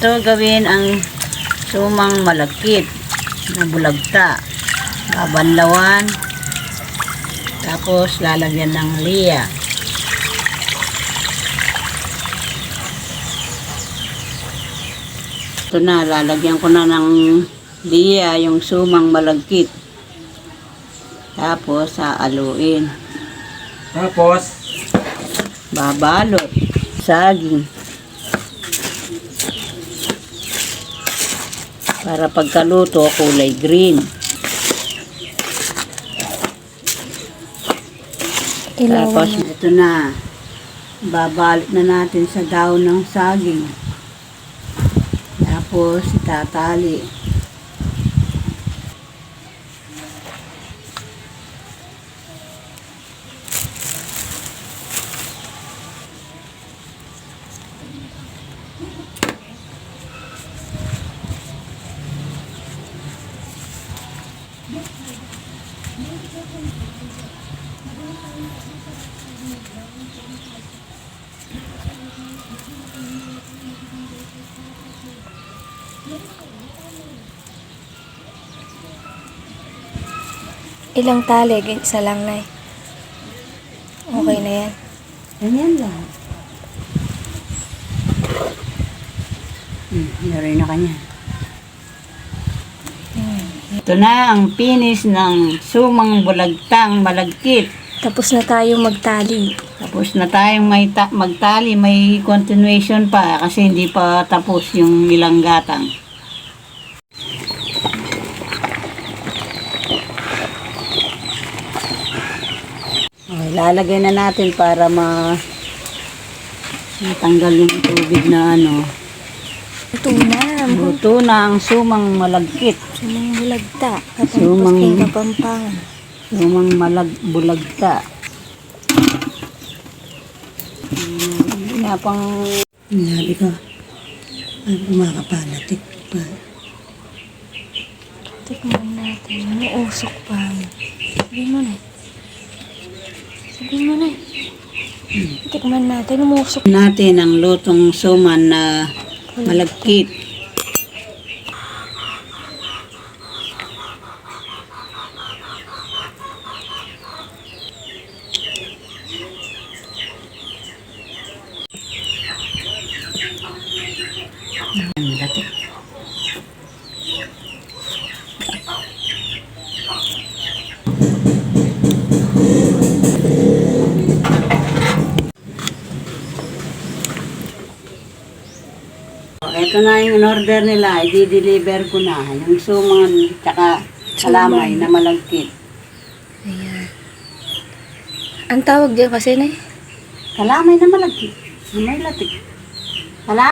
Ito gawin ang sumang malagkit na bulagta. Babanlawan. Tapos lalagyan ng liya. Ito na, lalagyan ko na ng liya yung sumang malagkit. Tapos aaluin. Tapos, Babalot. Saging. Para pagkaluto, kulay green. Tapos ito na. Babalot na natin sa daon ng saging. Tapos itatali. Ilang tali? Isa lang na eh. Okay na yan. Ganyan lang. Naroy na kanya. Ito na ang finish ng sumang bulagtang malagkit. Tapos na tayong magtali. Tapos na tayong magtali. May continuation pa kasi hindi pa tapos yung ilang gatang. Okay, lalagay na natin para matanggal yung tubig na ano. Ito na. Luto na ang sumang malagkit. Sumang bulagta. Katapos Sumang- kay Kapampangan. Sumang bulagta. Hindi nga pang... Sabi ko, ay kumakapalat. Tikman natin. Umuusok pa. Sabihin mo na. Sabihin mo na. Tikman natin. Umuusok. Natin ang lutong suman na malagkit. Ito na yung in-order nila, i-deliver ko na. Yung suman, tsaka kalamay na malagkit. Ayan. Ang tawag dyan kasi na Kalamay na malagkit. May latik. Kalamay.